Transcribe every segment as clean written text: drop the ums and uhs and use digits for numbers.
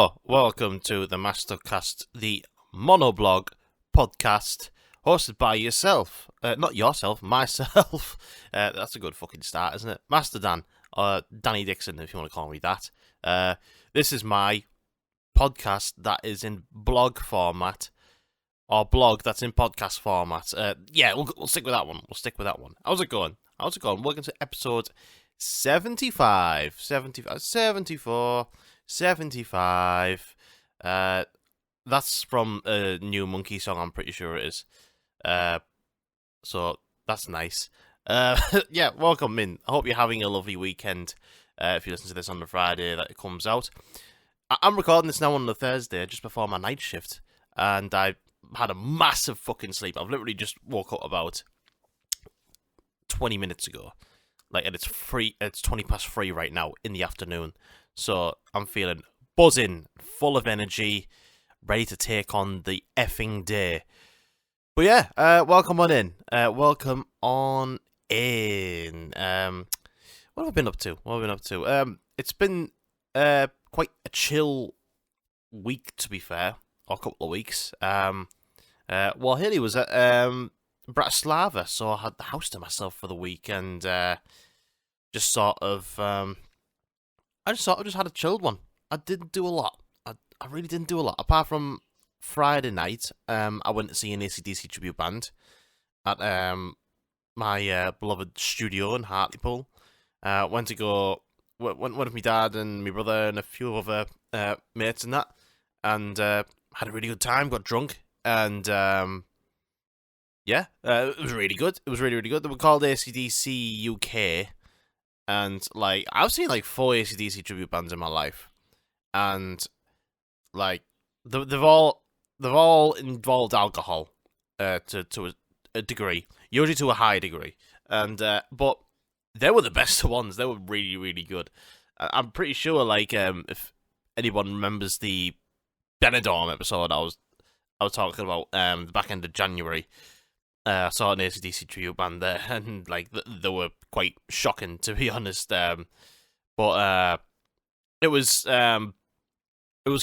Hello, welcome to the MastoCast, the monoblog podcast hosted by yourself. Not yourself, myself. That's a good fucking start, isn't it? Master Dan, Danny Dixon, if you want to call me that. This is my podcast that is in blog format, or blog that's in podcast format. We'll stick with that one. How's it going? Welcome to episode 75, 74, 75. That's from a new Monkey song, I'm pretty sure it is. So that's nice. Welcome in. I hope you're having a lovely weekend. If you listen to this on the Friday that it comes out. I'm recording this now on the Thursday, just before my night shift, and I had a massive fucking sleep. I've literally just woke up about 20 minutes ago. And it's 20 past 3 right now in the afternoon. So I'm feeling buzzing, full of energy, ready to take on the effing day. But yeah, welcome on in. What have I been up to? It's been quite a chill week, to be fair, or a couple of weeks. Haley was at Bratislava, so I had the house to myself for the week, and I just had a chilled one. I didn't do a lot. I really didn't do a lot. Apart from Friday night, I went to see an AC/DC tribute band at my beloved studio in Hartlepool. Went with my dad and my brother and a few other mates and that, and had a really good time. Got drunk, and it was really good. It was really, really good. They were called AC/DC UK, and I've seen 4 AC/DC tribute bands in my life, and they've all involved alcohol to a degree, usually to a high degree, and but they were the best ones. They were really, really good. I'm pretty sure if anyone remembers the Benidorm episode I was talking about the back end of January. I saw an AC/DC tribute band there, and they were quite shocking, to be honest. But it was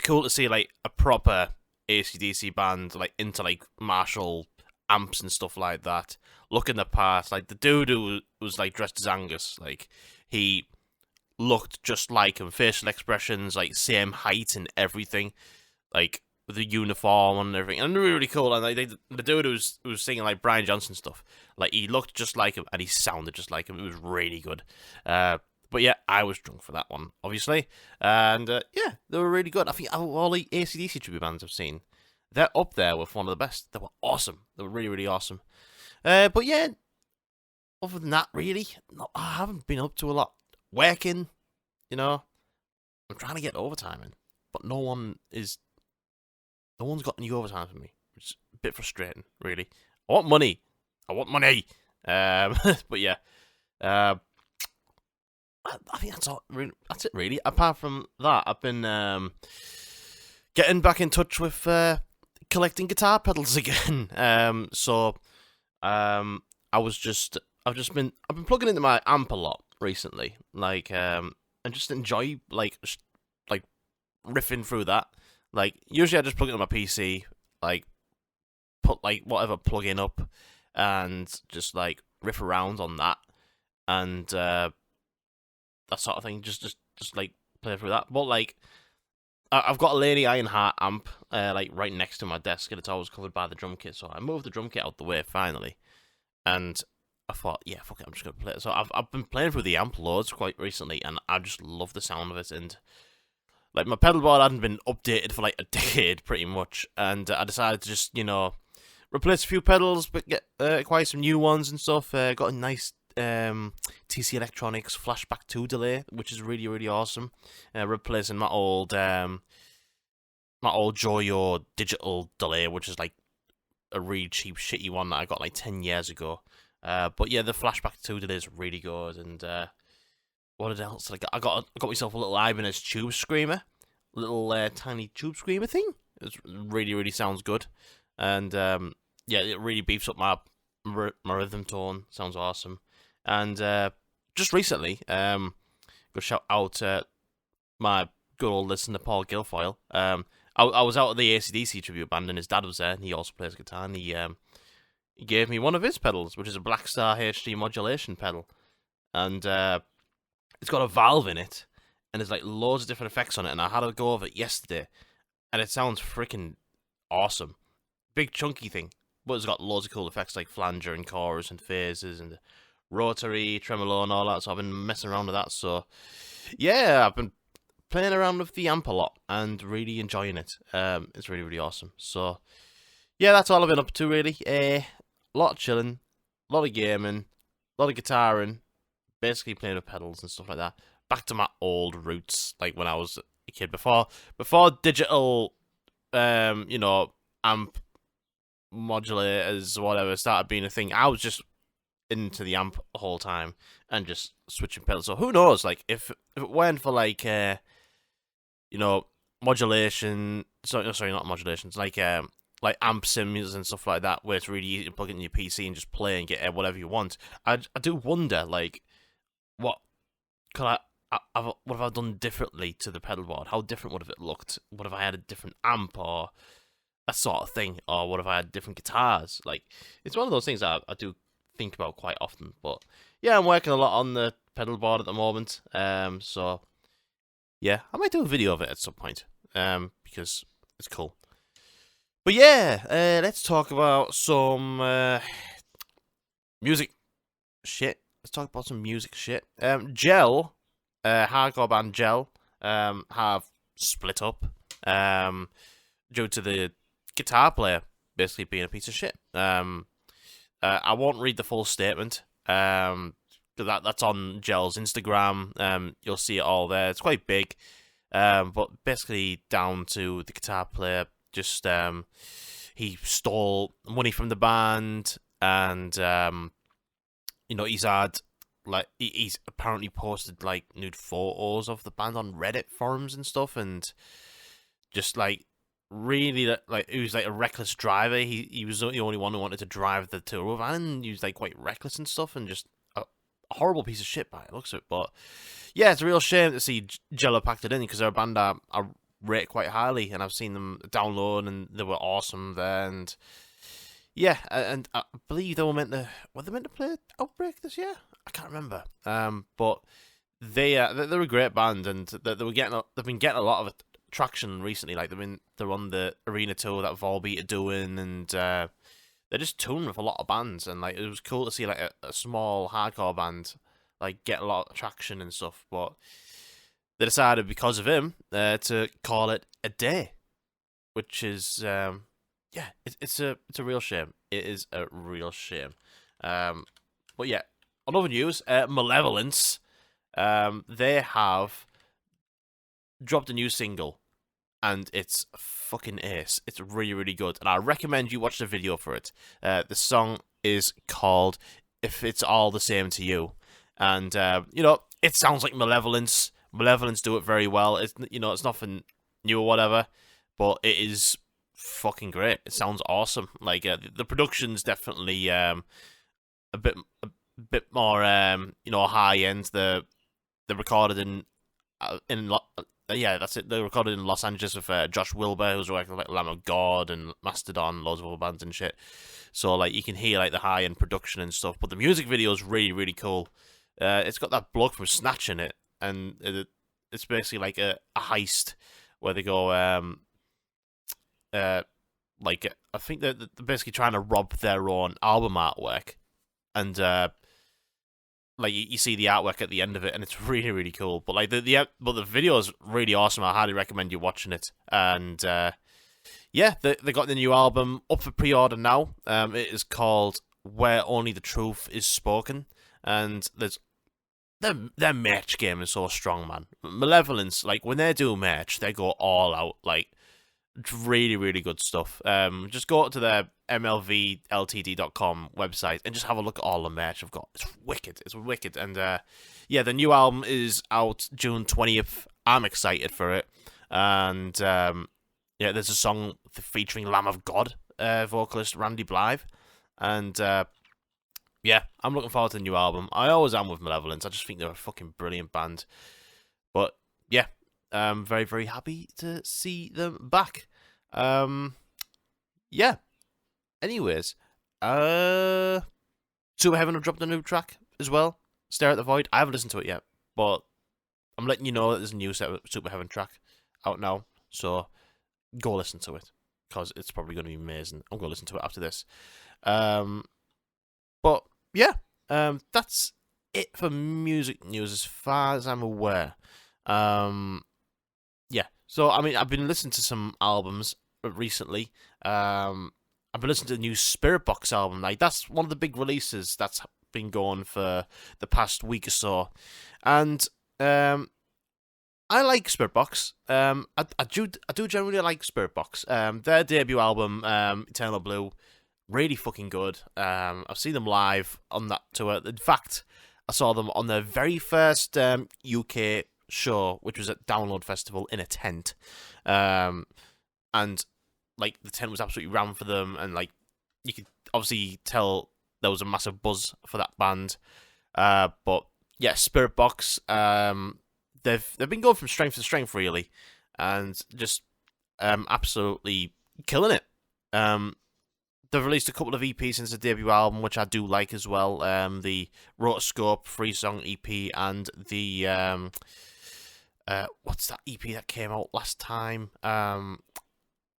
cool to see a proper AC/DC band into Marshall amps and stuff like that. Looking the part, the dude who was dressed as Angus, he looked just like him. Facial expressions, same height and everything, with the uniform and everything, and really, really cool. And the dude who was singing Brian Johnson stuff, he looked just like him and he sounded just like him. It was really good. But yeah, I was drunk for that one, obviously, and they were really good. I think out of all the AC/DC tribute bands I've seen, they're up there with one of the best. They were awesome. They were really, really awesome. But yeah, other than that, really, I haven't been up to a lot. Working, I'm trying to get overtime in, but no one's got any overtime for me, which is a bit frustrating, really. I want money. But yeah, I think that's all. That's it, really. Apart from that, I've been getting back in touch with collecting guitar pedals again. I've been plugging into my amp a lot recently, and just enjoy riffing through that. Usually I just plug it on my PC, put whatever plug-in up, and just riff around on that, and that sort of thing. Just play through that. But I've got a Lady Ironheart amp right next to my desk, and it's always covered by the drum kit. So I moved the drum kit out the way finally, and I thought, yeah, fuck it, I'm just gonna play it. So I've been playing through the amp loads quite recently, and I just love the sound of it. And my pedal board hadn't been updated for a decade, pretty much, and I decided to just replace a few pedals, but acquire some new ones and stuff. Got a nice TC Electronics Flashback 2 delay, which is really, really awesome. Replacing my old Joyo digital delay, which is a really cheap, shitty one that I got 10 years ago. But yeah, the Flashback 2 delay is really good. And what else? I got myself a little Ibanez tube screamer, little tiny tube screamer thing. It really, really sounds good. And it really beefs up my rhythm tone. Sounds awesome. And just recently, go shout out my good old listen to Paul Guilfoyle. I was out at the AC/DC tribute band, and his dad was there, and he also plays guitar, and he gave me one of his pedals, which is a Black Star HD modulation pedal, and it's got a valve in it, and there's like loads of different effects on it, and I had a go of it yesterday, and it sounds freaking awesome. Big chunky thing, but it's got loads of cool effects like flanger and chorus and phases and rotary, tremolo and all that, so I've been messing around with that, so yeah, I've been playing around with the amp a lot and really enjoying it. It's really, really awesome. So yeah, that's all I've been up to really. A lot of chilling, a lot of gaming, a lot of guitaring, basically playing with pedals and stuff like that. Back to my old roots, like when I was a kid, before digital, amp modulators, whatever, started being a thing. I was just into the amp the whole time and just switching pedals. So who knows, like if it weren't for like modulation, sorry, not modulations, like amp sims and stuff like that, where it's really easy to plug it in your PC and just play and get whatever you want. I do wonder, like, what have I done differently to the pedal board? How different would have it looked? What if I had a different amp or that sort of thing? Or what if I had different guitars? Like, it's one of those things that I do think about quite often. But yeah, I'm working a lot on the pedal board at the moment. So yeah, I might do a video of it at some point. Because it's cool. But yeah, let's talk about some music shit. Let's talk about some music shit. Gel, hardcore band Gel, have split up due to the guitar player basically being a piece of shit. I won't read the full statement. That's on Gel's Instagram. You'll see it all there. It's quite big. But basically down to the guitar player just he stole money from the band, and he's had he's apparently posted like nude photos of the band on Reddit forums and stuff, and just like really like he was like a reckless driver. He was the only one who wanted to drive the tour van, and he was like quite reckless and stuff, and just a horrible piece of shit by the looks of it. But yeah, it's a real shame to see Jello packed it in, because they're a band I rate quite highly, and I've seen them download and they were awesome there. And yeah, and I believe they were meant to play Outbreak this year. I can't remember. But they're a great band, and they've been getting a lot of traction recently. Like they're on the arena tour that Volbeat are doing, and they're just touring with a lot of bands, and like it was cool to see like a small hardcore band like get a lot of traction and stuff. But they decided, because of him, to call it a day, which is it's a real shame. It is a real shame. But yeah, on other news, Malevolence, they have dropped a new single, and it's fucking ace. It's really, really good, and I recommend you watch the video for it. The song is called "If It's All the Same to You," and it sounds like Malevolence. Malevolence do it very well. It's it's nothing new or whatever, but it is fucking great. It sounds awesome. Like the production's definitely a bit more high end. They're recorded in that's it. They recorded in Los Angeles with Josh Wilbur, who's working with like Lamb of God and Mastodon, loads of other bands and shit. So like you can hear like the high end production and stuff. But the music video is really, really cool. It's got that bloke from Snatch in it, and it's basically like a heist where they go like I think they're basically trying to rob their own album artwork, and like you see the artwork at the end of it, and it's really, really cool. But like the video is really awesome. I highly recommend you watching it. And yeah, they got the new album up for pre-order now. It is called Where Only the Truth Is Spoken, and their merch game is so strong, man. Malevolence, like when they do merch, they go all out. Like really, really good stuff. Just go to their mlvltd.com website and just have a look at all the merch I've got. It's wicked. And yeah, the new album is out June 20th. I'm excited for it. And yeah, there's a song featuring Lamb of God vocalist Randy Blythe. And yeah, I'm looking forward to the new album. I always am with Malevolence. I just think they're a fucking brilliant band. But yeah, I'm very, very happy to see them back. Yeah. Anyways, Super Heaven have dropped a new track as well. Stare at the Void. I haven't listened to it yet, but I'm letting you know that there's a new Super Heaven track out now. So go listen to it, because it's probably going to be amazing. I'm going to listen to it after this. But yeah, that's it for music news as far as I'm aware. Yeah, so I mean, I've been listening to some albums recently. I've been listening to the new Spiritbox album. Like, that's one of the big releases that's been going for the past week or so, and I like Spiritbox. I do generally like Spiritbox. Their debut album, Eternal Blue, really fucking good. I've seen them live on that tour. In fact, I saw them on their very first UK show, which was at Download Festival in a tent. And like, the tent was absolutely rammed for them, and like, you could obviously tell there was a massive buzz for that band. But yeah, Spiritbox, they've been going from strength to strength, really, and just absolutely killing it. They've released a couple of EPs since the debut album, which I do like as well. The Rotoscope 3-song EP and the what's that EP that came out last time?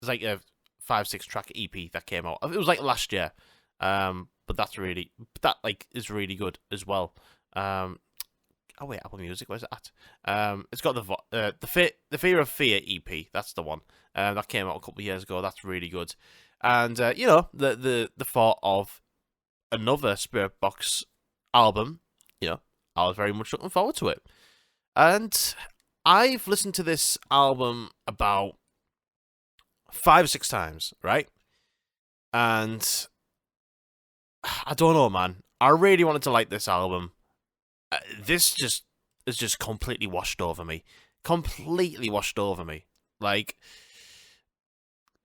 It's like a 5-6 track EP that came out. It was like last year. But that is really good as well. Oh wait, Apple Music, where's it at? It's got the Fear of Fear EP. That's the one. That came out a couple of years ago. That's really good. And you know, the thought of another Spiritbox album, you know, I was very much looking forward to it. And I've listened to this album about 5 or 6 times, right? And I don't know, man. I really wanted to like this album. This is just completely washed over me. Completely washed over me. Like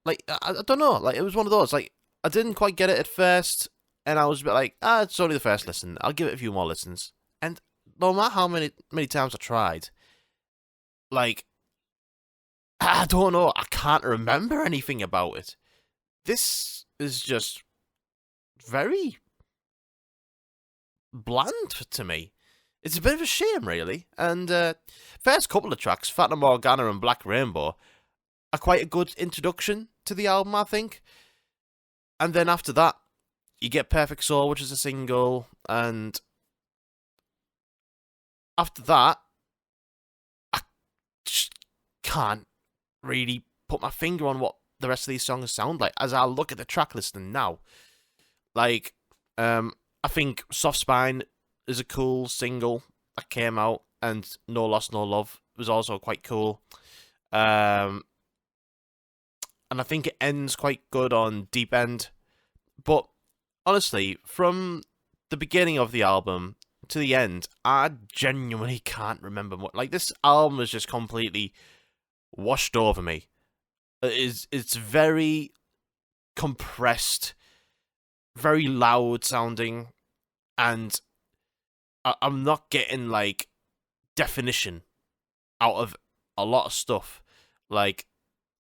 I don't know. Like, it was one of those. Like, I didn't quite get it at first, and I was a bit like, it's only the first listen. I'll give it a few more listens. And no matter how many times I tried, like, I don't know. I can't remember anything about it. This is just very bland to me. It's a bit of a shame, really. And first couple of tracks, Fata Morgana and Black Rainbow, are quite a good introduction to the album, I think. And then after that, you get Perfect Soul, which is a single, and after that, I just can't really put my finger on what the rest of these songs sound like as I look at the track listing now. Like, I think Soft Spine is a cool single that came out, and No Loss, No Love was also quite cool. And I think it ends quite good on Deep End. But honestly, from the beginning of the album to the end, I genuinely can't remember what. Like, this album is just completely washed over me. It's very compressed, very loud sounding, and I'm not getting, like, definition out of a lot of stuff. Like,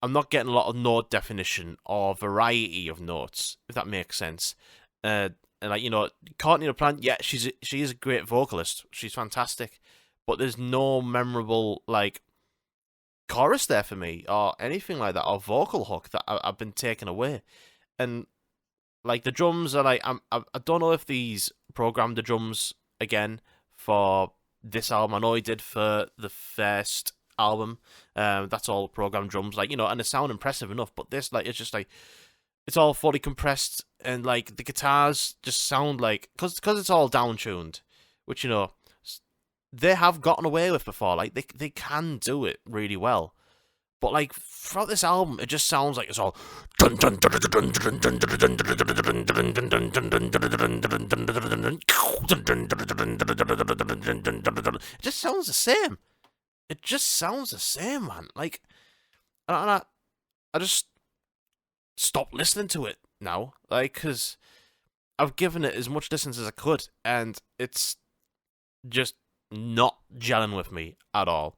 I'm not getting a lot of note definition or variety of notes, if that makes sense. And like, you know, Courtney LaPlante, yeah, she is a great vocalist. She's fantastic. But there's no memorable, like, chorus there for me, or anything like that, or vocal hook that I've been taken away. And like, the drums are like, I don't know if these programmed the drums again for this album. I know he did for the first album. That's all programmed drums, like, you know, and they sound impressive enough. But this, like, it's just like, it's all fully compressed, and like the guitars just sound like, because it's all down tuned, which, you know, they have gotten away with before. Like, they can do it really well. But like, throughout this album, it just sounds like it's all it just sounds the same. It just sounds the same, man. Like, and I just stopped listening to it now. Like, because I've given it as much distance as I could, and it's just not gelling with me at all.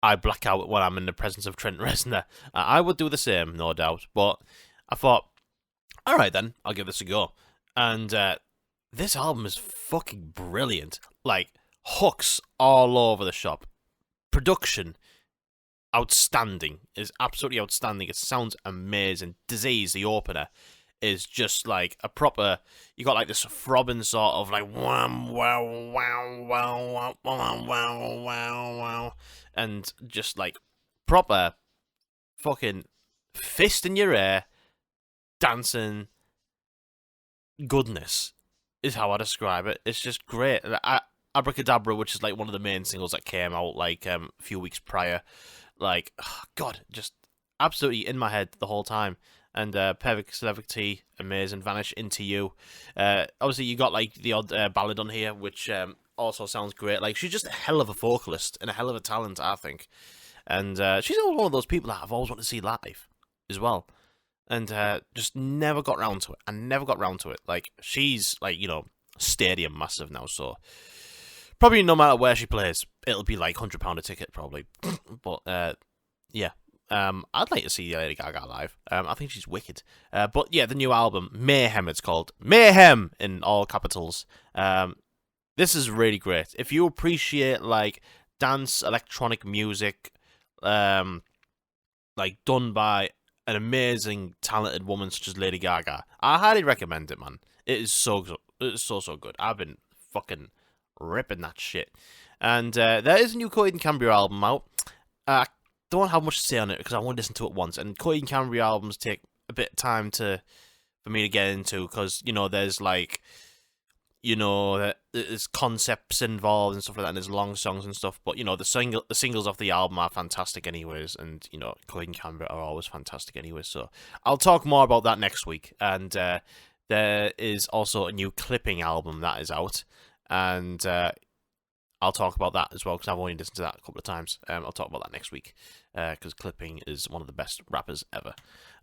I black out when I'm in the presence of Trent Reznor. I would do the same, no doubt. But I thought, all right then, I'll give this a go. And this album is fucking brilliant. Like, hooks all over the shop. Production, outstanding. Is absolutely outstanding. It sounds amazing. Disease, the opener, is just like a proper. You got like this throbbing sort of like wow wow wow wow wow wow wow wow, and just like proper fucking fist in your ear, dancing goodness is how I describe it. It's just great. Abracadabra, which is like one of the main singles that came out like a few weeks prior, like God, just absolutely in my head the whole time. And Perfect Celebrity, amazing. Vanish Into You. Obviously, you got like the odd ballad on here, which also sounds great. Like, she's just a hell of a vocalist and a hell of a talent, I think. And she's one of those people that I've always wanted to see live as well. And just never got round to it. I never got round to it. Like, she's like, stadium massive now, so probably no matter where she plays, it'll be like £100 a ticket probably. But yeah. I'd like to see Lady Gaga live. I think she's wicked. But yeah, the new album, Mayhem, it's called. Mayhem in all capitals. This is really great. If you appreciate like dance, electronic music, like done by an amazing, talented woman such as Lady Gaga, I highly recommend it, man. It is so good. It is so good. I've been fucking ripping that shit. And there is a new Coheed and Cambria album out. Don't have much to say on it because I want to listen to it once. And Coheed and Cambria albums take a bit of time for me to get into because there's like there's concepts involved and stuff like that. And there's long songs and stuff. But the singles off the album are fantastic anyways. And Coheed and Cambria are always fantastic anyways. So I'll talk more about that next week. And there is also a new Clipping album that is out, and I'll talk about that as well because I've only listened to that a couple of times. I'll talk about that next week because Clipping is one of the best rappers ever.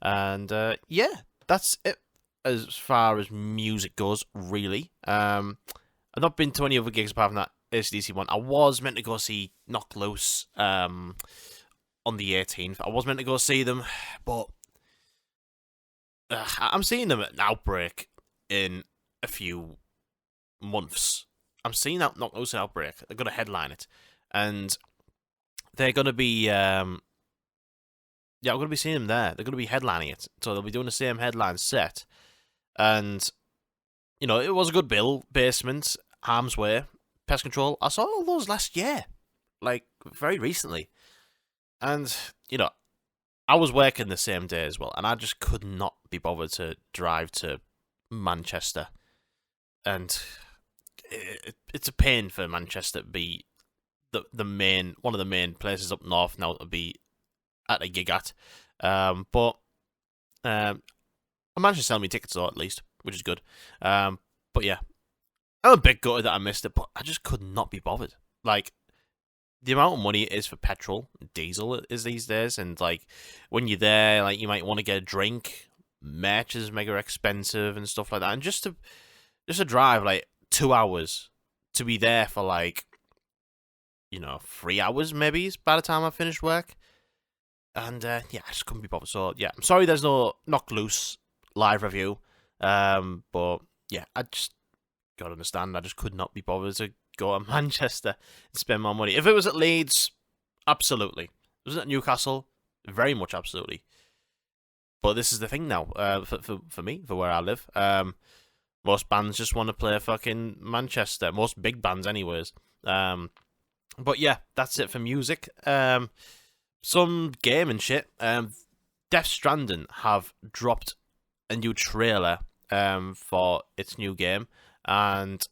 And yeah, that's it as far as music goes, really. I've not been to any other gigs apart from that AC/DC one. I was meant to go see Knock Loose on the 18th. I was meant to go see them, but I'm seeing them at an Outbreak in a few months. I'm seeing that Knock Loose Outbreak. They're going to headline it. And they're going to be... I'm going to be seeing them there. They're going to be headlining it. So they'll be doing the same headline set. And, it was a good bill. Basement, Harm's Way, Pest Control. I saw all those last year. Like, very recently. And, I was working the same day as well. And I just could not be bothered to drive to Manchester. And... it's a pain for Manchester to be the main one of the main places up north now to be at a gig at. But I managed to sell me tickets though, at least, which is good. But yeah, I'm a bit gutted that I missed it, but I just could not be bothered. Like, the amount of money it is for petrol, diesel is these days, and like when you're there, like you might want to get a drink. Merch is mega expensive and stuff like that, and just to drive like 2 hours to be there for like 3 hours maybe by the time I finished work. And yeah, I just couldn't be bothered. So yeah, I'm sorry there's no Knock Loose live review. But yeah, I just gotta understand, I just could not be bothered to go to Manchester and spend my money. If it was at Leeds, absolutely. If it was at Newcastle, very much absolutely. But this is the thing now, for me, for where I live. Most bands just want to play fucking Manchester. Most big bands, anyways. But yeah, that's it for music. Some gaming shit. Death Stranding have dropped a new trailer for its new game, and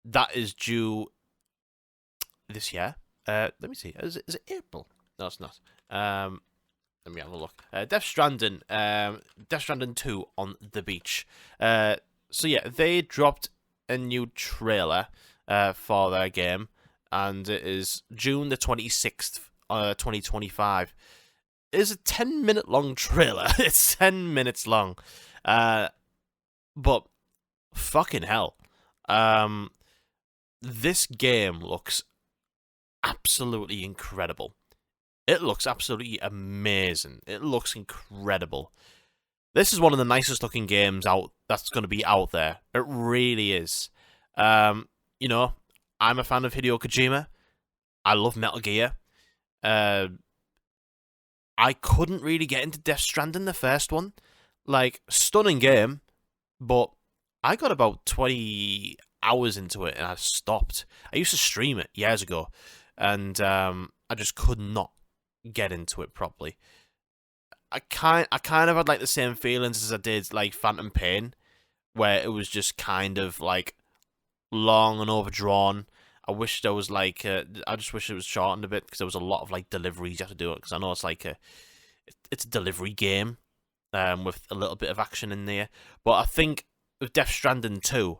that is due this year. Let me see. Is it April? No, it's not. Let me have a look. Death Stranding 2 on the beach. So yeah, they dropped a new trailer for their game, and it is June the 26th, 2025. It is a 10-minute long trailer. It's 10 minutes long. But fucking hell. This game looks absolutely incredible. It looks absolutely amazing. It looks incredible. This is one of the nicest looking games out that's going to be out there. It really is. You know, I'm a fan of Hideo Kojima. I love Metal Gear. Uh, I couldn't really get into Death Stranding, the first one. Like, stunning game, but I got about 20 hours into it and I stopped. I used to stream it years ago, and I just could not get into it properly. I kind of had like the same feelings as I did like Phantom Pain, where it was just kind of like long and overdrawn. I just wish it was shortened a bit because there was a lot of like deliveries you have to do it, because I know it's a delivery game, with a little bit of action in there. But I think with Death Stranding 2,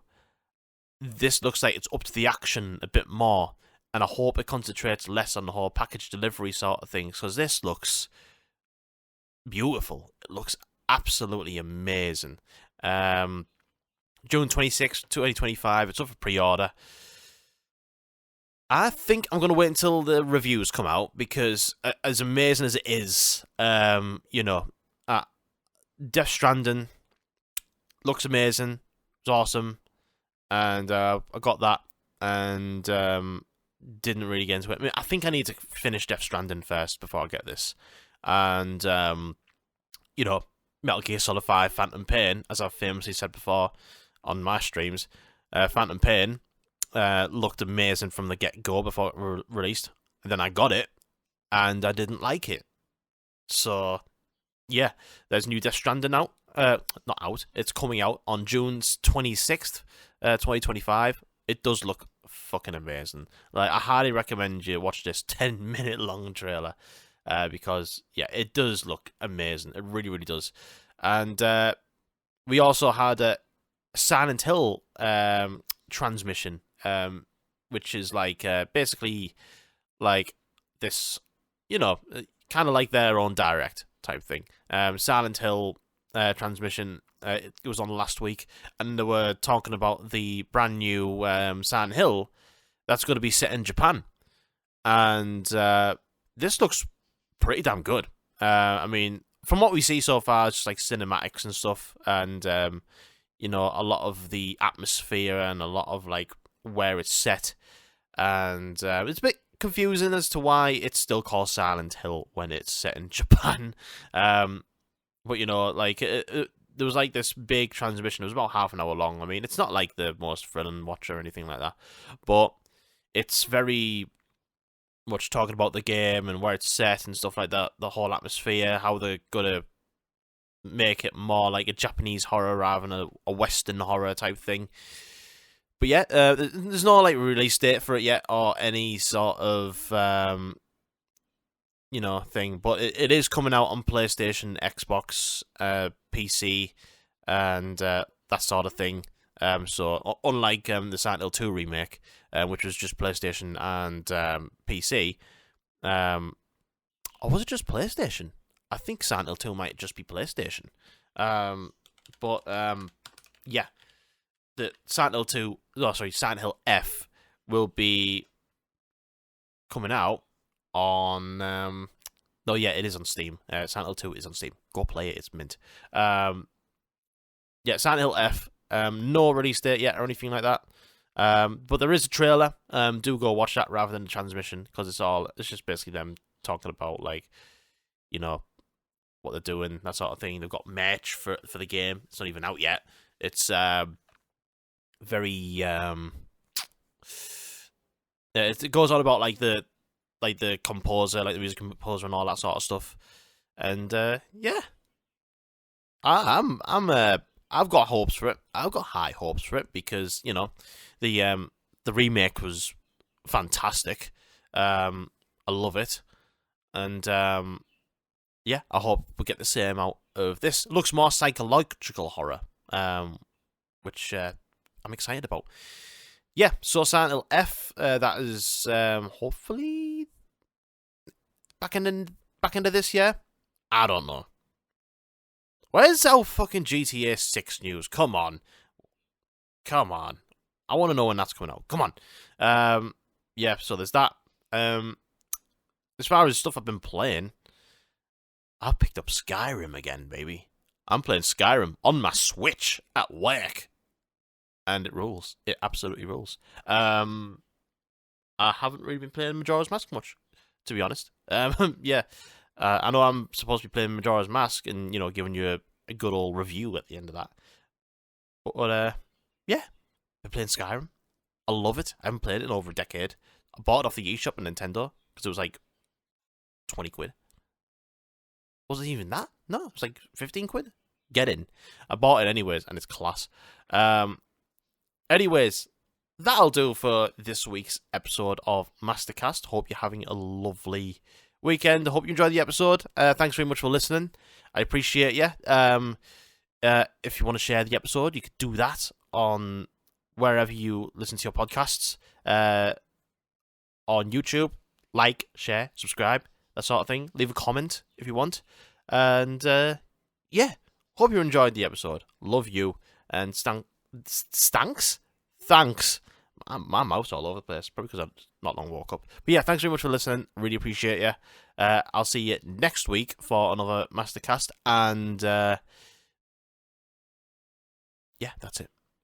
this looks like it's up to the action a bit more, and I hope it concentrates less on the whole package delivery sort of things, because this looks beautiful. It looks absolutely amazing. June 26th, 2025. It's up for pre-order. I think I'm going to wait until the reviews come out, because as amazing as it is, Death Stranding looks amazing. It's awesome. And I got that and didn't really get into it. I mean, I think I need to finish Death Stranding first before I get this. And, Metal Gear Solid 5 Phantom Pain, as I've famously said before on my streams, Phantom Pain looked amazing from the get-go before it released. And then I got it, and I didn't like it. So, yeah, there's new Death Stranding out. Not out. It's coming out on June 26th, 2025. It does look fucking amazing. Like, I highly recommend you watch this 10-minute long trailer, because, yeah, it does look amazing. It really, really does. And we also had a Silent Hill transmission, which is like basically like this, kind of like their own direct type thing. Silent Hill transmission. It was on last week, and they were talking about the brand new Silent Hill that's going to be set in Japan, and this looks pretty damn good. I mean, from what we see so far, it's just like cinematics and stuff, and a lot of the atmosphere and a lot of like where it's set, and it's a bit confusing as to why it's still called Silent Hill when it's set in Japan. But there was like this big transmission. It was about half an hour long. I mean, it's not like the most thrilling watch or anything like that, but it's very much talking about the game and where it's set and stuff like that. The whole atmosphere, how they're gonna make it more like a Japanese horror rather than a Western horror type thing. But yeah, there's no like release date for it yet or any sort of thing. But it is coming out on PlayStation, Xbox, PC, and that sort of thing. So unlike the Silent Hill 2 remake, which was just PlayStation and PC, or was it just PlayStation? I think Silent Hill 2 might just be PlayStation. Yeah, the Silent Hill F will be coming out on. No, yeah, it is on Steam. Silent Hill 2 is on Steam. Go play it; it's mint. Yeah, Silent Hill F. No release date yet or anything like that. But there is a trailer. Do go watch that rather than the transmission, because it's just basically them talking about like, what they're doing, that sort of thing. They've got merch for the game. It's not even out yet. It's very it goes on about like the composer, like the music composer and all that sort of stuff. And yeah, I've got hopes for it. I've got high hopes for it because the remake was fantastic. I love it, and yeah, I hope we get the same out of this. It looks more psychological horror, which I'm excited about. Yeah, so Silent Hill F, that is hopefully back into this year. I don't know. Where's our fucking GTA 6 news? Come on. I want to know when that's coming out. Come on. Yeah, so there's that. As far as stuff I've been playing, I've picked up Skyrim again, baby. I'm playing Skyrim on my Switch at work, and it rules. It absolutely rules. I haven't really been playing Majora's Mask much, to be honest. Yeah, I know I'm supposed to be playing Majora's Mask and giving you a good old review at the end of that. But yeah, I've been playing Skyrim. I love it. I haven't played it in over a decade. I bought it off the eShop on Nintendo because it was like 20 quid. Wasn't even that? No, it was like 15 quid. Get in. I bought it anyways, and it's class. Anyways, that'll do for this week's episode of MastoCast. Hope you're having a lovely weekend. I hope you enjoyed the episode. Thanks very much for listening. I appreciate you. If you want to share the episode, you could do that on wherever you listen to your podcasts. On YouTube, like, share, subscribe, that sort of thing. Leave a comment if you want. And yeah, hope you enjoyed the episode. Love you. And Thanks. My mouth's all over the place, probably because I've not long woke up. But yeah, thanks very much for listening. Really appreciate you. I'll see you next week for another MastoCast. And yeah, that's it.